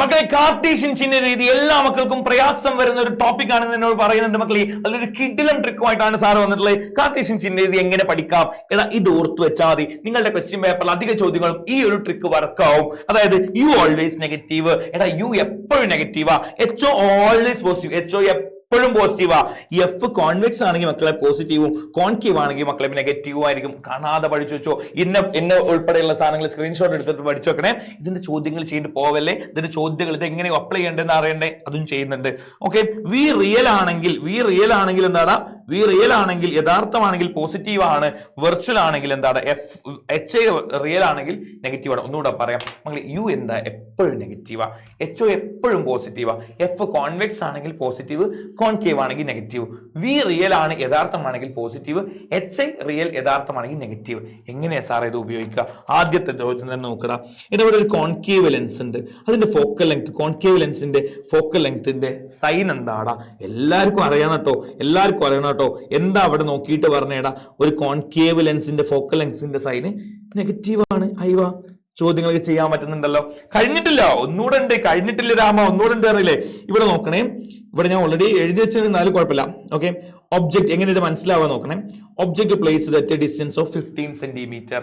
മക്കളെ കാർട്ടീഷ്യൻ ചിഹ്ന രീതി എല്ലാ മക്കൾക്കും പ്രയാസം വരുന്ന ഒരു ടോപ്പിക് ആണെന്ന് എന്നോട് പറയുന്നുണ്ട് മക്കളെ. അതിലൊരു കിടിലൻ ട്രിക്കുമായിട്ടാണ് സാർ വന്നിട്ടുള്ളത്. കാർട്ടീഷ്യൻ ചിഹ്ന രീതി എങ്ങനെ പഠിക്കാം എടാ, ഇത് ഓർത്തു വെച്ചാൽ മതി. നിങ്ങളുടെ ക്വസ്റ്റ്യൻ പേപ്പറിൽ അധിക ചോദ്യങ്ങളും ഈ ഒരു ട്രിക്ക് വർക്കാവും. അതായത് യു ഓൾവേസ് നെഗറ്റീവ്, എടാ യു എപ്പോഴും നെഗറ്റീവാ, എച്ച് ഓൾവേസ് പോസിറ്റീവ്, എച്ച് എപ്പോഴും പോസിറ്റീവാ. എഫ് കോൺവെക്സ് ആണെങ്കിൽ മക്കളെ പോസിറ്റീവും, കോൺകേവ് ആണെങ്കിൽ മക്കളെ നെഗറ്റീവും ആയിരിക്കും. കാണാതെ പഠിച്ചു വെച്ചോ. എന്നെ ഉൾപ്പെടെയുള്ള സാധനങ്ങൾ സ്ക്രീൻഷോട്ട് എടുത്തിട്ട് പഠിച്ചു വെക്കണേ. ഇതിന്റെ ചോദ്യങ്ങൾ ചെയ്തിട്ട് പോവല്ലേ. ഇതിന്റെ ചോദ്യങ്ങൾ ഇത് എങ്ങനെ അപ്ലൈ ചെയ്യേണ്ടതെന്ന് അറിയണ്ടേ, അതും ചെയ്യുന്നുണ്ട്. ഓക്കെ, വി റിയൽ ആണെങ്കിൽ എന്താണ്, വി റിയൽ ആണെങ്കിൽ യഥാർത്ഥമാണെങ്കിൽ പോസിറ്റീവ് ആണ്, വെർച്വൽ ആണെങ്കിൽ എന്താണ് എച്ച് റിയൽ ആണെങ്കിൽ നെഗറ്റീവ് ആണ്. ഒന്നുകൂടെ പറയാം മക്കളെ, യു എന്താ എപ്പോഴും നെഗറ്റീവാ, എച്ച് എപ്പോഴും പോസിറ്റീവാ, എഫ് കോൺവെക്സ് ആണെങ്കിൽ പോസിറ്റീവ്, കോൺകേവ് ആണെങ്കിൽ നെഗറ്റീവ്, വി റിയൽ ആണ് യഥാർത്ഥമാണെങ്കിൽ പോസിറ്റീവ്, എച്ച് ഐ റിയൽ യഥാർത്ഥമാണെങ്കിൽ നെഗറ്റീവ്. എങ്ങനെയാ സാർ ഇത് ഉപയോഗിക്കുക? ആദ്യത്തെ ചോദ്യം തന്നെ നോക്കടാ. ഇവിടെ ഒരു കോൺകേവ് ലെൻസ് ഉണ്ട്, അതിന്റെ ഫോക്കൽ ലെങ്ത്, കോൺകേവ് ലെൻസിന്റെ ഫോക്കൽ ലെങ്ത്തിന്റെ സൈൻ എന്താടാ? എല്ലാവർക്കും അറിയണം കേട്ടോ. എന്താ അവിടെ നോക്കിയിട്ട് പറഞ്ഞേടാ? ഒരു കോൺകേവ് ലെൻസിന്റെ ഫോക്കൽ ലെങ്ത്തിന്റെ സൈന് നെഗറ്റീവ് ആണ്. അയ്യോ, ചോദ്യങ്ങളൊക്കെ ചെയ്യാൻ പറ്റുന്നുണ്ടല്ലോ. കഴിഞ്ഞിട്ടില്ല രാമ, ഒന്നുകൂടെ ഉണ്ട് അറിയില്ലേ? ഇവിടെ നോക്കണേ, ഇവിടെ ഞാൻ ഓൾറെഡി എഴുതി വെച്ചിരുന്നാലും കുഴപ്പമില്ല. ഓക്കെ, ഒബ്ജക്ട് എങ്ങനെ ഇത് മനസ്സിലാവാൻ നോക്കണേ. Object placed at a distance of 15 centimetre.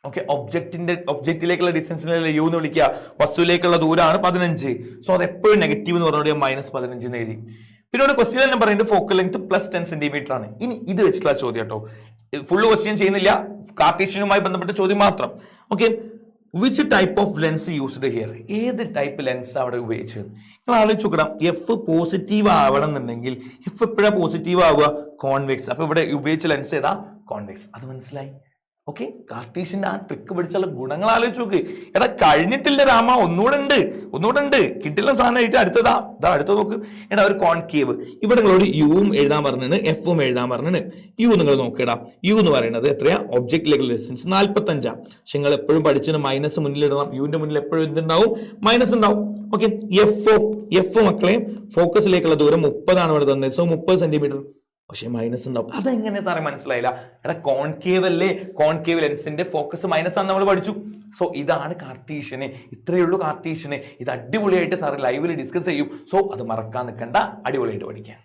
Okay, ഒബ്ജക്റ്റിലേക്കുള്ള ഡിസ്റ്റൻസിനെ യു എന്ന് വിളിക്കുക, വസ്തുവിലേക്കുള്ള ദൂരമാണ് 15. സോ അത് എപ്പോഴും നെഗറ്റീവ് എന്ന് പറഞ്ഞാൽ -15 എന്ന് എഴുതി. പിന്നെ ഇവിടെ ക്വസ്റ്റ്യൻ തന്നെ പറയുന്നത് ഫോക്കൽ ലെങ്ത് +10 സെന്റിമീറ്റർ ആണ്. ഇനി ഇത് വെച്ചിട്ടുള്ള ചോദ്യം കേട്ടോ, ഫുള്ള് ക്വസ്റ്റ്യൻ ചെയ്യുന്നില്ല, കാർട്ടീഷ്യനുമായി ബന്ധപ്പെട്ട ചോദ്യം മാത്രം. Okay, which type of lens used here? ഏത് ടൈപ്പ് ലെൻസ് അവിടെ ഉപയോഗിച്ചത്? നിങ്ങൾ ആലോചിച്ച് നോക്കണം. എഫ് പോസിറ്റീവ് ആവണം എന്നുണ്ടെങ്കിൽ എഫ് എപ്പോഴാണ് പോസിറ്റീവ് ആവുക? കോൺവെക്സ്. അപ്പൊ ഇവിടെ ഉപയോഗിച്ച ലെൻസ് ഏതാ? കോൺവെക്സ്. അത് മനസ്സിലായി? ഓക്കെ, കാർട്ടീഷ്യന്റെ ആ ട്രിക്ക് പഠിച്ചുള്ള ഗുണങ്ങൾ ആലോചിച്ച് നോക്ക്. എടാ കഴിഞ്ഞിട്ടില്ല രാമ, ഒന്നുകൂടെ ഉണ്ട്. കിട്ടില്ല സാധനമായിട്ട് അടുത്തതാ അടുത്ത നോക്ക്. എടാ ഒരു കോൺകേവ്, ഇവിടെ നിങ്ങളോട് യുവും എഴുതാൻ പറഞ്ഞിട്ട് എഫും എഴുതാൻ പറഞ്ഞിട്ട് യു നിങ്ങൾ നോക്കിയടാ. യു എന്ന് പറയുന്നത് എത്രയാ? ഒബ്ജക്റ്റിലേക്കുള്ള ഡിസ്റ്റൻസ് 45. പക്ഷെ നിങ്ങൾ എപ്പോഴും പഠിച്ചത് മൈനസ് മുന്നിലിടണം. യുവിന്റെ മുന്നിൽ എപ്പോഴും എന്തുണ്ടാവും? മൈനസ് ഉണ്ടാവും. ഓക്കെ, എഫ് മക്കളെ ഫോക്കസിലേക്കുള്ള ദൂരം 30 ആണ് ഇവിടെ തന്നത്. So 30 centimetre. പക്ഷെ മൈനസ് ഉണ്ടാവും. അതെങ്ങനെ സാറേ മനസ്സിലായില്ല? എടാ കോൺകേവ് അല്ലേ, കോൺകേവ് ലെൻസിന്റെ ഫോക്കസ് മൈനസ് ആണ് നമ്മൾ പഠിച്ചു. സോ ഇതാണ് കാർട്ടീഷ്യന്, ഇത്രയേ ഉള്ളൂ കാർട്ടീഷ്യന്. ഇത് അടിപൊളിയായിട്ട് സാറ് ലൈവിൽ ഡിസ്കസ് ചെയ്യും. സോ അത് മറക്കാൻ നിൽക്കണ്ട, അടിപൊളിയായിട്ട് പഠിക്കാം.